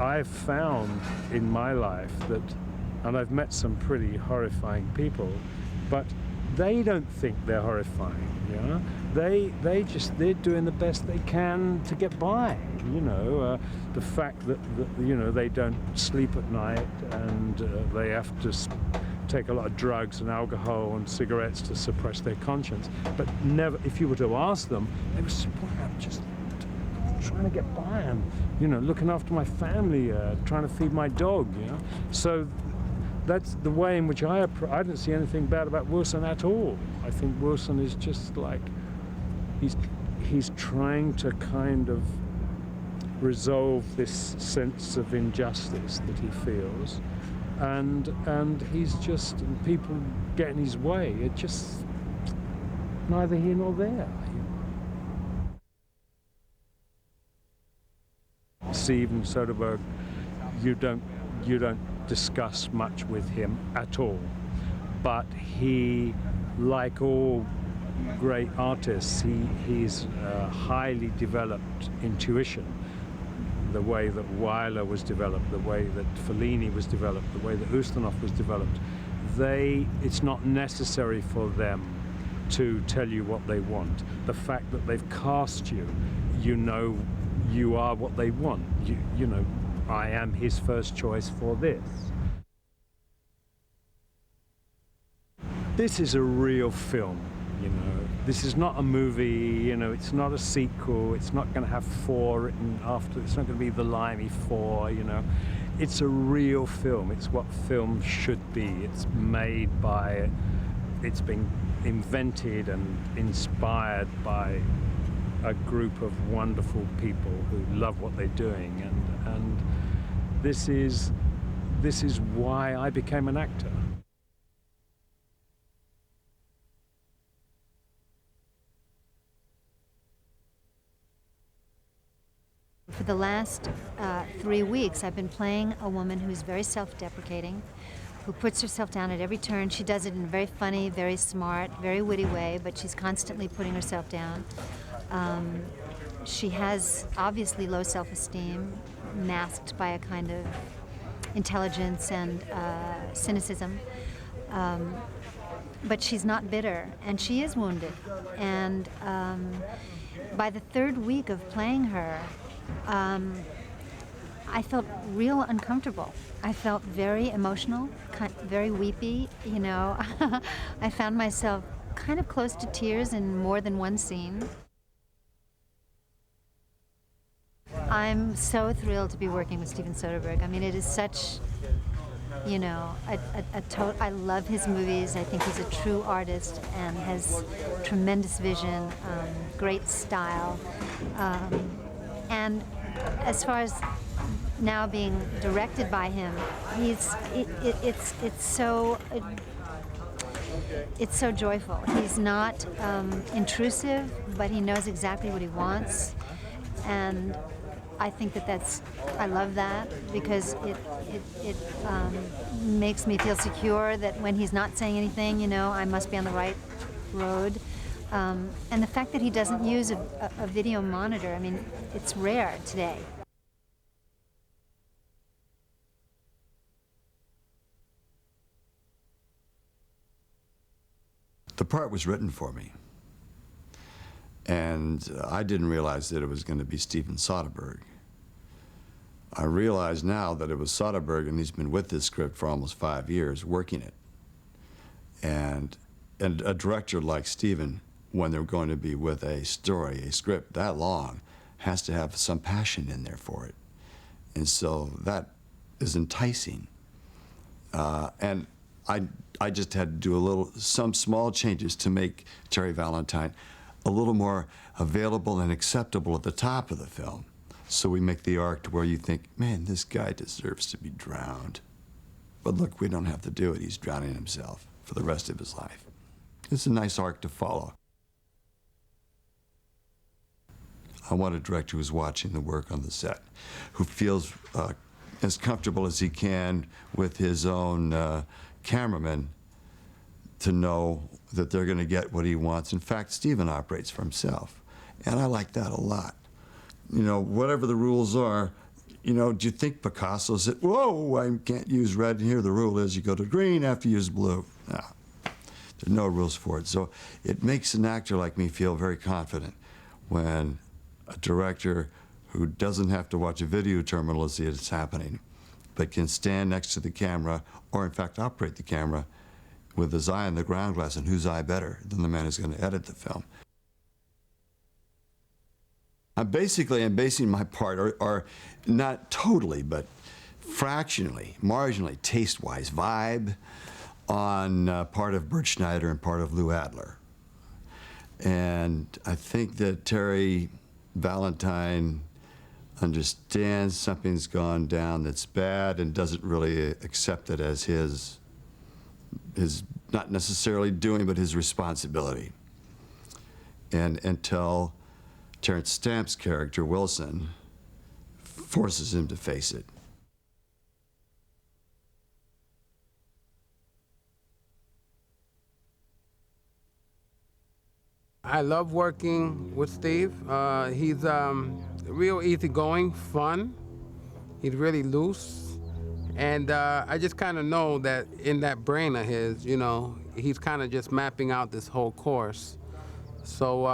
I've found in my life that, and I've met some pretty horrifying people, but they don't think they're horrifying, you know? They're doing the best they can to get by, you know? The fact that, you know, they don't sleep at night and they have to take a lot of drugs and alcohol and cigarettes to suppress their conscience, but never, if you were to ask them, they would say, "Boy, I'm just trying to get by and, you know, looking after my family, trying to feed my dog," you know? So that's the way in which I didn't see anything bad about Wilson at all. I think Wilson is just like, he's trying to kind of resolve this sense of injustice that he feels, and he's just, people get in his way. It's just neither here nor there. Steven Soderbergh, you don't discuss much with him at all, but he, like all great artists, he's highly developed intuition. The way that Weiler was developed, the way that Fellini was developed, the way that Ustinov was developed, it's not necessary for them to tell you what they want. The fact that they've cast you, you know you are what they want. You know, I am his first choice for this. This is a real film, you know. This is not a movie, you know, it's not a sequel, it's not going to have 4 written after, it's not going to be the Limey 4, you know. It's a real film, it's what film should be. It's made by, it's been invented and inspired by a group of wonderful people who love what they're doing, and this is why I became an actor. For the last 3 weeks, I've been playing a woman who's very self-deprecating, who puts herself down at every turn. She does it in a very funny, very smart, very witty way, but she's constantly putting herself down. She has obviously low self-esteem, masked by a kind of intelligence and cynicism. But she's not bitter, and she is wounded. And by the 3rd week of playing her, I felt real uncomfortable. I felt very emotional, very weepy, you know. I found myself kind of close to tears in more than one scene. I'm so thrilled to be working with Steven Soderbergh. I mean, it is such, you know, I love his movies. I think he's a true artist and has tremendous vision, great style. And as far as now being directed by him, it's so joyful. He's not intrusive, but he knows exactly what he wants, and I think I love that, because it makes me feel secure that when he's not saying anything, you know, I must be on the right road. And the fact that he doesn't use a video monitor, I mean, it's rare today. The part was written for me, and I didn't realize that it was going to be Steven Soderbergh. I realize now that it was Soderbergh, and he's been with this script for almost 5 years, working it. And a director like Steven, when they're going to be with a story, a script that long, has to have some passion in there for it. And so that is enticing. And I just had to do some small changes to make Terry Valentine a little more available and acceptable at the top of the film. So we make the arc to where you think, man, this guy deserves to be drowned. But look, we don't have to do it. He's drowning himself for the rest of his life. It's a nice arc to follow. I want a director who's watching the work on the set, who feels as comfortable as he can with his own cameraman, to know that they're going to get what he wants. In fact, Steven operates for himself, and I like that a lot. You know, whatever the rules are, you know, do you think Picasso said, whoa, I can't use red here, the rule is you go to green after you use blue? No, there's no rules for it. So it makes an actor like me feel very confident when a director who doesn't have to watch a video terminal to see it's happening, but can stand next to the camera, or in fact operate the camera, with his eye on the ground glass, and whose eye better than the man who's going to edit the film. I'm basing my part, or not totally, but fractionally, marginally, taste-wise, vibe, on part of Bert Schneider and part of Lou Adler. And I think that Terry Valentine understands something's gone down that's bad and doesn't really accept it as his not necessarily doing, but his responsibility. And until Terrence Stamp's character, Wilson, forces him to face it. I love working with Steve. He's real easygoing, fun. He's really loose. And I just kind of know that in that brain of his, you know, he's kind of just mapping out this whole course. So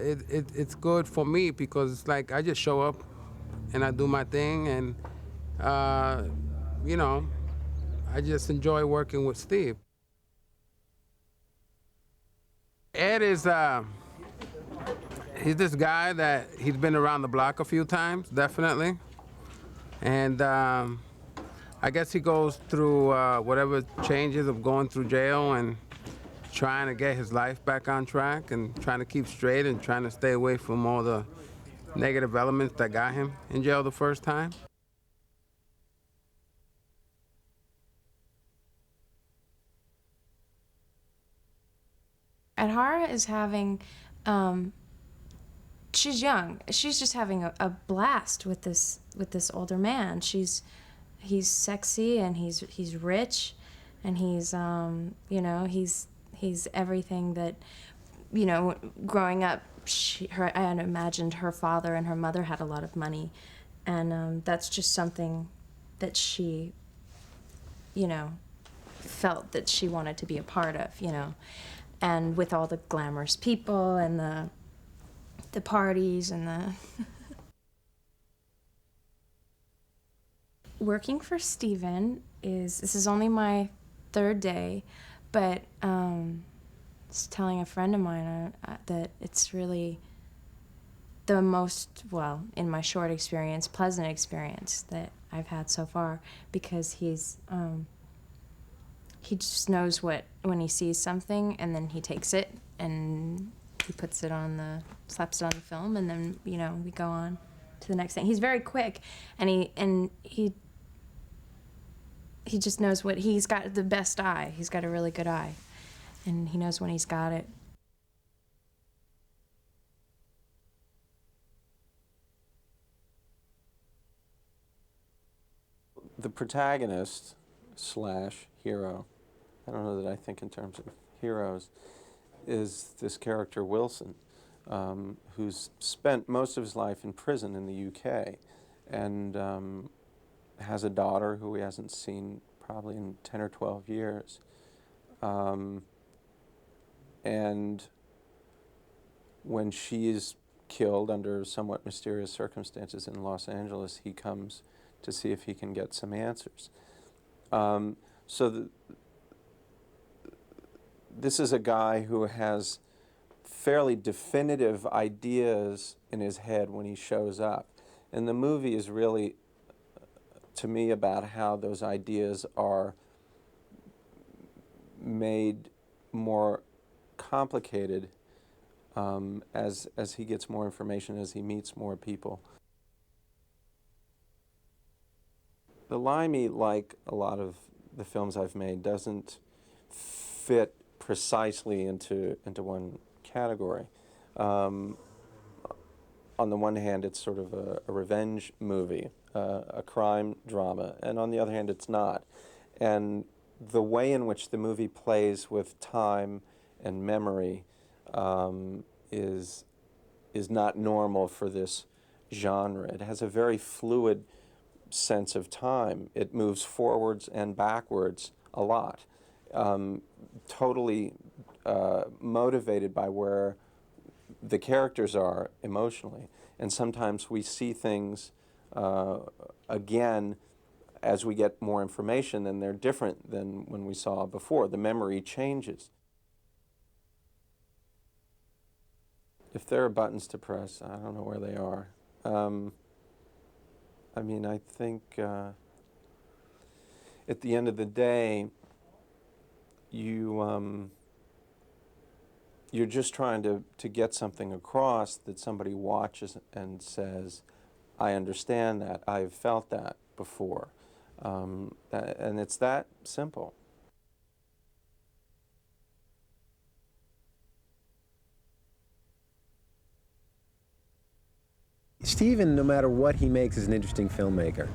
it's good for me because it's like I just show up and I do my thing, and, you know, I just enjoy working with Steve. Ed is, he's this guy that he's been around the block a few times, definitely. And I guess he goes through whatever changes of going through jail and trying to get his life back on track and trying to keep straight and trying to stay away from all the negative elements that got him in jail the first time. Adhara is having, she's young. She's just having a blast with this older man. He's sexy and he's rich, and he's you know, he's everything that, you know, growing up, I had imagined her father and her mother had a lot of money, and that's just something that she, you know, felt that she wanted to be a part of, you know. And with all the glamorous people and the parties and the working for Steven this is only my third day, but I was telling a friend of mine that it's really the most, well, in my short experience, pleasant experience that I've had so far, because he just knows when he sees something, and then he takes it and he puts it on slaps it on the film, and then, you know, we go on to the next thing. He's very quick, and he just knows he's got the best eye. He's got a really good eye, and he knows when he's got it. The protagonist / hero, I don't know that I think in terms of heroes, is this character Wilson, who's spent most of his life in prison in the UK, and has a daughter who he hasn't seen probably in 10 or 12 years. And when she is killed under somewhat mysterious circumstances in Los Angeles, he comes to see if he can get some answers. This is a guy who has fairly definitive ideas in his head when he shows up. And the movie is really, to me, about how those ideas are made more complicated as he gets more information, as he meets more people. The Limey, like a lot of the films I've made, doesn't fit precisely into one category. On the one hand, it's sort of a revenge movie, a crime drama, and on the other hand, it's not. And the way in which the movie plays with time and memory is not normal for this genre. It has a very fluid sense of time. It moves forwards and backwards a lot, totally motivated by where the characters are emotionally. And sometimes we see things again as we get more information, and they're different than when we saw before. The memory changes. If there are buttons to press, I don't know where they are. I mean, I think at the end of the day, you're just trying to get something across that somebody watches and says, I understand that, I've felt that before. And it's that simple. Stephen, no matter what he makes, is an interesting filmmaker.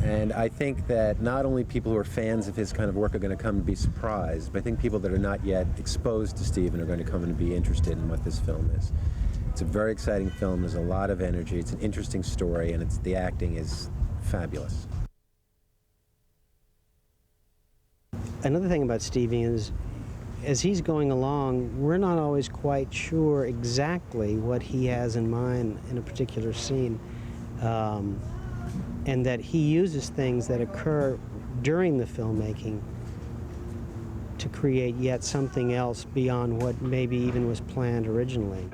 And I think that not only people who are fans of his kind of work are going to come and be surprised, but I think people that are not yet exposed to Stephen are going to come and be interested in what this film is. It's a very exciting film. There's a lot of energy. It's an interesting story, and the acting is fabulous. Another thing about Stevie is, as he's going along, we're not always quite sure exactly what he has in mind in a particular scene, and that he uses things that occur during the filmmaking to create yet something else beyond what maybe even was planned originally.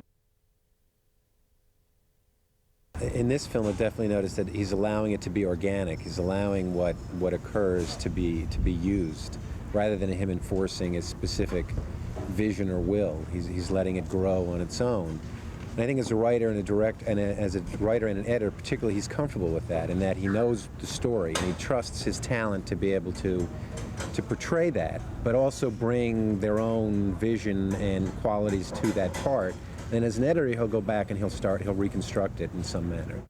In this film, I've definitely noticed that he's allowing it to be organic. He's allowing what occurs to be used, rather than him enforcing a specific vision or will. He's letting it grow on its own. And I think as a writer and as a writer and an editor, particularly, he's comfortable with that, in that he knows the story and he trusts his talent to be able to portray that, but also bring their own vision and qualities to that part. And as an editor, he'll go back and he'll reconstruct it in some manner.